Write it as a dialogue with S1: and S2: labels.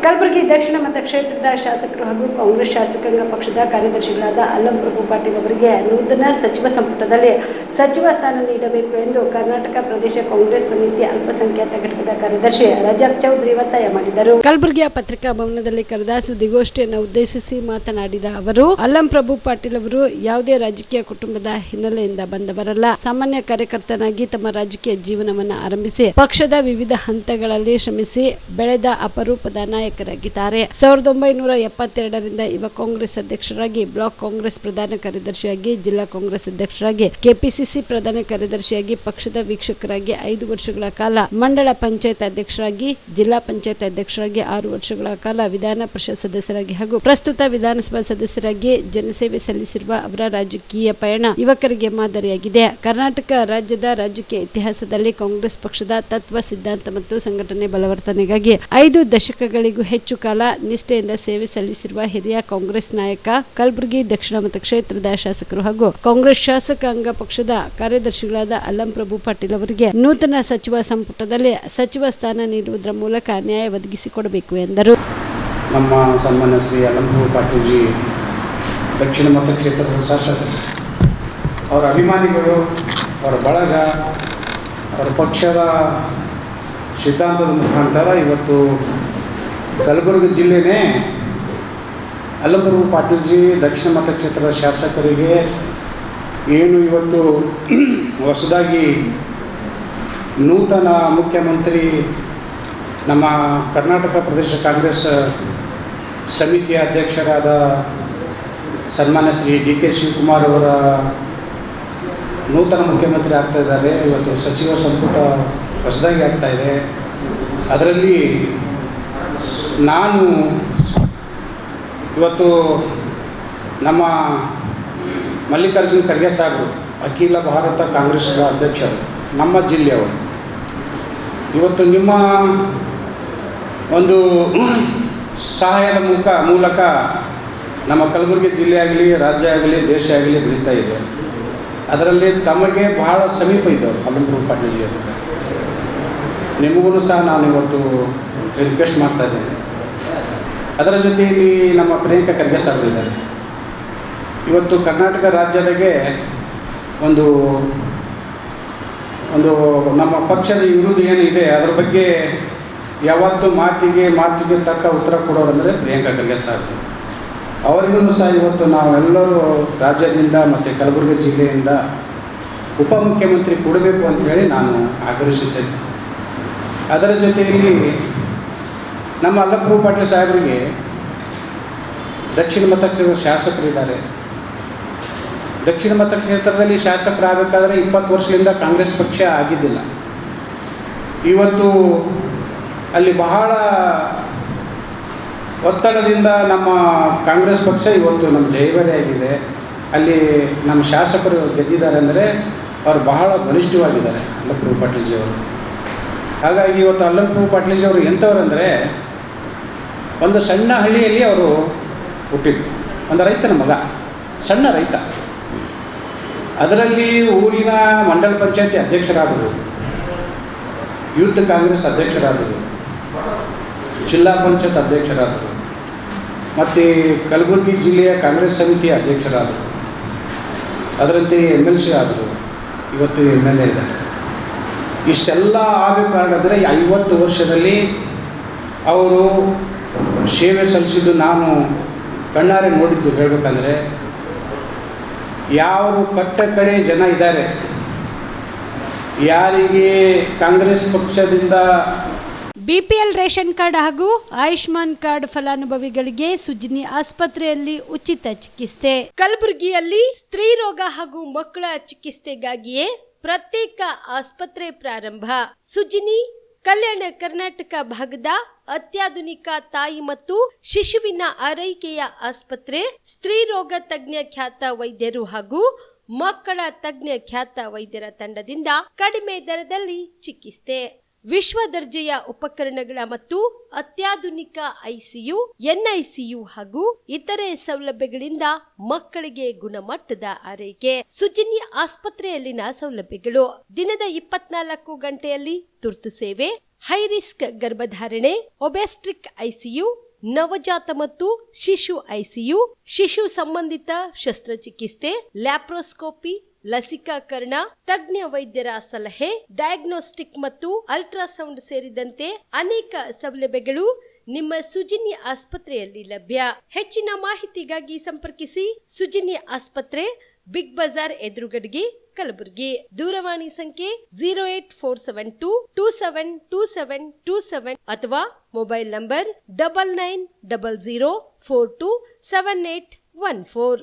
S1: ಕಲಬುರಗಿ ದಕ್ಷಿಣ ಮತಕ್ಷೇತ್ರದ ಶಾಸಕರು ಹಾಗೂ ಕಾಂಗ್ರೆಸ್ ಶಾಸಕಾಂಗ ಪಕ್ಷದ ಕಾರ್ಯದರ್ಶಿಗಳಾದ ಅಲ್ಲಂ ಪ್ರಭು ಪಾಟೀಲ್ ಅವರಿಗೆ ನೂತನ ಸಚಿವ ಸಂಪುಟದಲ್ಲಿ ಸಚಿವ ಸ್ಥಾನ ನೀಡಬೇಕು ಎಂದು ಕರ್ನಾಟಕ ಪ್ರದೇಶ ಕಾಂಗ್ರೆಸ್ ಸಮಿತಿ ಅಲ್ಪಸಂಖ್ಯಾತ ಘಟಕದ ಕಾರ್ಯದರ್ಶಿ ರಜಾಕ್ ಚೌಧರಿ ಒತ್ತಾಯ ಮಾಡಿದರು. ಕಲಬುರಗಿಯ ಪತ್ರಿಕಾ ಭವನದಲ್ಲಿ ಕರೆದ ಸುದ್ದಿಗೋಷ್ಠಿಯನ್ನು ಉದ್ದೇಶಿಸಿ ಮಾತನಾಡಿದ ಅವರು, ಅಲ್ಲಂ ಪ್ರಭು ಪಾಟೀಲ್ ಅವರು ಯಾವುದೇ ರಾಜಕೀಯ ಕುಟುಂಬದ ಹಿನ್ನೆಲೆಯಿಂದ ಬಂದವರಲ್ಲ. ಸಾಮಾನ್ಯ ಕಾರ್ಯಕರ್ತನಾಗಿ ತಮ್ಮ ರಾಜಕೀಯ ಜೀವನವನ್ನು ಆರಂಭಿಸಿ ಪಕ್ಷದ ವಿವಿಧ ಹಂತಗಳಲ್ಲಿ ಶ್ರಮಿಸಿ ಬೆಳೆದ ಅಪರೂಪದ ನಾಯಕರಾಗಿದ್ದಾರೆ. 1972ರಿಂದ ಯುವ ಕಾಂಗ್ರೆಸ್ ಅಧ್ಯಕ್ಷರಾಗಿ, ಬ್ಲಾಕ್ ಕಾಂಗ್ರೆಸ್ ಪ್ರಧಾನ ಕಾರ್ಯದರ್ಶಿಯಾಗಿ, ಜಿಲ್ಲಾ ಕಾಂಗ್ರೆಸ್ ಅಧ್ಯಕ್ಷರಾಗಿ, ಕೆಪಿಸಿಸಿ ಪ್ರಧಾನ ಕಾರ್ಯದರ್ಶಿಯಾಗಿ, ಪಕ್ಷದ ವೀಕ್ಷಕರಾಗಿ 5 ವರ್ಷಗಳ ಕಾಲ, ಮಂಡಳ ಪಂಚಾಯತ್ ಅಧ್ಯಕ್ಷರಾಗಿ, ಜಿಲ್ಲಾ ಪಂಚಾಯತ್ ಅಧ್ಯಕ್ಷರಾಗಿ 6 ವರ್ಷಗಳ ಕಾಲ, ವಿಧಾನ ಪರಿಷತ್ ಸದಸ್ಯರಾಗಿ ಹಾಗೂ ಪ್ರಸ್ತುತ ವಿಧಾನಸಭಾ ಸದಸ್ಯರಾಗಿ ಜನಸೇವೆ ಸಲ್ಲಿಸಿರುವ ಅವರ ರಾಜಕೀಯ ಪಯಣ ಯುವಕರಿಗೆ ಮಾದರಿಯಾಗಿದೆ. ಕರ್ನಾಟಕ ರಾಜ್ಯದ ರಾಜಕೀಯ ಇತಿಹಾಸದಲ್ಲಿ ಕಾಂಗ್ರೆಸ್ ಪಕ್ಷದ ತತ್ವ, ಸಿದ್ಧಾಂತ ಮತ್ತು ಸಂಘಟನೆ ಬಲವರ್ಧನೆಗಾಗಿ 5 ದಶಕಗಳಿಗೂ ಹೆಚ್ಚು ಕಾಲ ನಿಷ್ಠೆಯಿಂದ ಸೇವೆ ಸಲ್ಲಿಸಿರುವ ಹಿರಿಯ ಕಾಂಗ್ರೆಸ್ ನಾಯಕ, ಕಲಬುರಗಿ ದಕ್ಷಿಣ ಮತಕ್ಷೇತ್ರದ ಶಾಸಕರು ಹಾಗೂ ಕಾಂಗ್ರೆಸ್ ಶಾಸಕಾಂಗ ಪಕ್ಷದ ಕಾರ್ಯದರ್ಶಿಗಳಾದ ಅಲ್ಲಂ ಪ್ರಭು ಪಾಟೀಲ್ ಅವರಿಗೆ ನೂತನ ಸಚಿವ ಸಂಪುಟದಲ್ಲಿ ಸಚಿವ ಸ್ಥಾನ ನೀಡುವುದರ ಮೂಲಕ ನ್ಯಾಯ ಒದಗಿಸಿಕೊಡಬೇಕು ಎಂದರು.
S2: ನಮ್ಮ ಸನ್ಮಾನ್ಯ ಶ್ರೀ ಅಲ್ಲಂ ಪ್ರಭು ಪಾಟೀಲ್ ಜಿ ದಕ್ಷಿಣ ಮತಕ್ಷೇತ್ರದ ಶಾಸಕರು, ಅವರ ಅಭಿಮಾನಿಗಳು, ಅವರ ಬಳಗ, ಅವರ ಪಕ್ಷದ ಸಿದ್ಧಾಂತದ ಮುಖಾಂತರ ಇವತ್ತು ಕಲಬುರಗಿ ಜಿಲ್ಲೆನೇ ಅಲ್ಲಂ ಪ್ರಭು ಪಾಟೀಲ್ ಜಿ ದಕ್ಷಿಣ ಮತಕ್ಷೇತ್ರದ ಶಾಸಕರಿಗೆ ಏನು ಇವತ್ತು ಹೊಸದಾಗಿ ನೂತನ ಮುಖ್ಯಮಂತ್ರಿ ನಮ್ಮ ಕರ್ನಾಟಕ ಪ್ರದೇಶ ಕಾಂಗ್ರೆಸ್ ಸಮಿತಿಯ ಅಧ್ಯಕ್ಷರಾದ ಸನ್ಮಾನ್ಯ ಶ್ರೀ ಡಿ ಕೆ ಶಿವಕುಮಾರ್ ಅವರ ನೂತನ ಮುಖ್ಯಮಂತ್ರಿ ಆಗ್ತಾ ಇದ್ದಾರೆ. ಇವತ್ತು ಸಚಿವ ಸಂಪುಟ ಹೊಸದಾಗಿ ಆಗ್ತಾ ಇದೆ. ಅದರಲ್ಲಿ ನಾನು ಇವತ್ತು ನಮ್ಮ ಮಲ್ಲಿಕಾರ್ಜುನ್ ಖರ್ಗೆ ಸಾಹೇಬರು, ಅಖಿಲ ಭಾರತ ಕಾಂಗ್ರೆಸ್ನ ಅಧ್ಯಕ್ಷರು, ನಮ್ಮ ಜಿಲ್ಲೆಯವರು, ಇವತ್ತು ನಿಮ್ಮ ಒಂದು ಸಹಾಯದ ಮೂಲಕ ನಮ್ಮ ಕಲಬುರಗಿ ಜಿಲ್ಲೆ ಆಗಲಿ, ರಾಜ್ಯ ಆಗಲಿ, ದೇಶ ಆಗಲಿ ಬೆಳೀತಾ ಇದೆ. ಅದರಲ್ಲಿ ತಮಗೆ ಬಹಳ ಸಮೀಪ ಇದ್ದವರು ಅಲ್ಲಂ ಪ್ರಭು ಪಾಟೀಲ್ ಜಿ ಅವರು. ನಿಮಗೂ ಸಹ ನಾನು ಇವತ್ತು ರಿಕ್ವೆಸ್ಟ್ ಮಾಡ್ತಾ ಇದ್ದೇನೆ. ಅದರ ಜೊತೆಯಲ್ಲಿ ನಮ್ಮ ಪ್ರಿಯಾಂಕಾ ಖರ್ಗೆ ಸಾಹೇಬರು ಇದ್ದಾರೆ. ಇವತ್ತು ಕರ್ನಾಟಕ ರಾಜ್ಯದಾಗೆ ಒಂದು ನಮ್ಮ ಪಕ್ಷದ ವಿರುದ್ಧ ಏನಿದೆ ಅದರ ಬಗ್ಗೆ ಯಾವತ್ತೂ ಮಾತಿಗೆ ತಕ್ಕ ಉತ್ತರ ಕೊಡೋರಂದರೆ ಪ್ರಿಯಾಂಕಾ ಖರ್ಗೆ ಸಾಹೇಬರು. ಅವರಿಗೂ ಸಹ ಇವತ್ತು ನಾವೆಲ್ಲರೂ ರಾಜ್ಯದಿಂದ ಮತ್ತು ಕಲಬುರಗಿ ಜಿಲ್ಲೆಯಿಂದ ಉಪಮುಖ್ಯಮಂತ್ರಿ ಕೊಡಬೇಕು ಅಂಥೇಳಿ ನಾನು ಆಗ್ರಹಿಸುತ್ತೇನೆ. ಅದರ ಜೊತೆಯಲ್ಲಿ ನಮ್ಮ ಅಲ್ಲಂ ಪ್ರಭು ಪಾಟೀಲ್ ಸಾಹೇಬರಿಗೆ ದಕ್ಷಿಣ ಮತಕ್ಷೇತ್ರದ ಶಾಸಕರಿದ್ದಾರೆ. ದಕ್ಷಿಣ ಮತಕ್ಷೇತ್ರದಲ್ಲಿ ಶಾಸಕರಾಗಬೇಕಾದ್ರೆ 20 ವರ್ಷದಿಂದ ಕಾಂಗ್ರೆಸ್ ಪಕ್ಷ ಆಗಿದ್ದಿಲ್ಲ. ಇವತ್ತು ಅಲ್ಲಿ ಬಹಳ ಒತ್ತಡದಿಂದ ನಮ್ಮ ಕಾಂಗ್ರೆಸ್ ಪಕ್ಷ ಇವತ್ತು ನಮ್ಮ ಜಯಭೇರಿಯಾಗಿದೆ. ಅಲ್ಲಿ ನಮ್ಮ ಶಾಸಕರು ಗೆದ್ದಿದ್ದಾರೆ ಅಂದರೆ ಅವರು ಬಹಳ ಬಲಿಷ್ಠವಾಗಿದ್ದಾರೆ ಅಲ್ಲಂ ಪ್ರಭು ಪಾಟೀಲ್ ಜಿ ಅವರು. ಹಾಗಾಗಿ ಇವತ್ತು ಅಲ್ಲಂ ಪ್ರಭು ಪಾಟೀಲ್ ಜಿ ಅವರು ಎಂಥವ್ರು ಅಂದರೆ, ಒಂದು ಸಣ್ಣ ಹಳ್ಳಿಯಲ್ಲಿ ಅವರು ಹುಟ್ಟಿದ್ದು, ಒಂದು ರೈತನ ಮಗ, ಸಣ್ಣ ರೈತ. ಅದರಲ್ಲಿ ಊರಿನ ಮಂಡಲ ಪಂಚಾಯತಿ ಅಧ್ಯಕ್ಷರಾದರು, ಯೂತ್ ಕಾಂಗ್ರೆಸ್ ಅಧ್ಯಕ್ಷರಾದರು, ಜಿಲ್ಲಾ ಪಂಚಾಯತ್ ಅಧ್ಯಕ್ಷರಾದರು, ಮತ್ತು ಕಲಬುರಗಿ ಜಿಲ್ಲೆಯ ಕಾಂಗ್ರೆಸ್ ಸಮಿತಿಯ ಅಧ್ಯಕ್ಷರಾದರು. ಅದರಂತೆ MLC ಆದರು, ಇವತ್ತು MLA ಇದ್ದಾರೆ. ಇಷ್ಟೆಲ್ಲ ಆಗಬೇಕಾದ್ರೆ 50 ವರ್ಷದಲ್ಲಿ ಅವರು ಸೇವೆ ಸಲ್ಲಿಸಿದ್ದು ನಾನು ಕಣ್ಣಾರೆ ನೋಡಿದ್ದು. ಹೇಳಬೇಕಂದ್ರೆ ಯಾರು ಕಟ್ಟ ಕಡೆ ಜನ ಇದ್ದಾರೆ, ಯಾರಿಗೆ ಕಾಂಗ್ರೆಸ್ ಪಕ್ಷದಿಂದ
S1: BPL ರೇಷನ್ ಕಾರ್ಡ್ ಹಾಗೂ ಆಯುಷ್ಮಾನ್ ಕಾರ್ಡ್ ಫಲಾನುಭವಿಗಳಿಗೆ ಸುಜಿನಿ ಆಸ್ಪತ್ರೆಯಲ್ಲಿ ಉಚಿತ ಚಿಕಿತ್ಸೆ. ಕಲಬುರಗಿಯಲ್ಲಿ ಸ್ತ್ರೀ ರೋಗ ಹಾಗೂ ಮಕ್ಕಳ ಚಿಕಿತ್ಸೆಗಾಗಿಯೇ ಪ್ರತ್ಯೇಕ ಆಸ್ಪತ್ರೆ ಪ್ರಾರಂಭ. ಸುಜಿನಿ ಕಲ್ಯಾಣ ಕರ್ನಾಟಕ ಭಾಗದ ಅತ್ಯಾಧುನಿಕ ತಾಯಿ ಮತ್ತು ಶಿಶುವಿನ ಆರೈಕೆಯ ಆಸ್ಪತ್ರೆ. ಸ್ತ್ರೀ ರೋಗ ತಜ್ಞ ಖ್ಯಾತ ವೈದ್ಯರು ಹಾಗೂ ಮಕ್ಕಳ ತಜ್ಞ ಖ್ಯಾತ ವೈದ್ಯರ ತಂಡದಿಂದ ಕಡಿಮೆ ದರದಲ್ಲಿ ಚಿಕಿತ್ಸೆ.
S3: ವಿಶ್ವ ದರ್ಜೆಯ ಉಪಕರಣಗಳ ಮತ್ತು ಅತ್ಯಾಧುನಿಕ ICU, NICU ಹಾಗೂ ಇತರೆ ಸೌಲಭ್ಯಗಳಿಂದ ಮಕ್ಕಳಿಗೆ ಗುಣಮಟ್ಟದ ಆರೈಕೆ. ಸುಜಿನಿ ಆಸ್ಪತ್ರೆಯಲ್ಲಿನ ಸೌಲಭ್ಯಗಳು: ದಿನದ 24 ಗಂಟೆಯಲ್ಲಿ ತುರ್ತು ಸೇವೆ, ಹೈ ರಿಸ್ಕ್ ಗರ್ಭಧಾರಣೆ, ಒಬೆಸ್ಟ್ರಿಕ್ ICU, ನವಜಾತ ಮತ್ತು ಶಿಶು ICU, ಶಿಶು ಸಂಬಂಧಿತ ಶಸ್ತ್ರಚಿಕಿತ್ಸೆ, ಲ್ಯಾಪ್ರೋಸ್ಕೋಪಿ, ಲಸಿಕಾಕರಣ, ತಜ್ಞ ವೈದ್ಯರ ಸಲಹೆ, ಡಯಾಗ್ನೋಸ್ಟಿಕ್ ಮತ್ತು ಅಲ್ಟ್ರಾಸೌಂಡ್ ಸೇರಿದಂತೆ ಅನೇಕ ಸೌಲಭ್ಯಗಳು ನಿಮ್ಮ ಸುಜಿನಿ ಆಸ್ಪತ್ರೆಯಲ್ಲಿ ಲಭ್ಯ. ಹೆಚ್ಚಿನ ಮಾಹಿತಿಗಾಗಿ ಸಂಪರ್ಕಿಸಿ ಸುಜಿನಿ ಆಸ್ಪತ್ರೆ, ಬಿಗ್ ಬಜಾರ್ ಎದುರುಗಡೆಗೆ, ಕಲಬುರಗಿ. ದೂರವಾಣಿ ಸಂಖ್ಯೆ 08472272727 ಅಥವಾ ಮೊಬೈಲ್ ನಂಬರ್ 9900427814.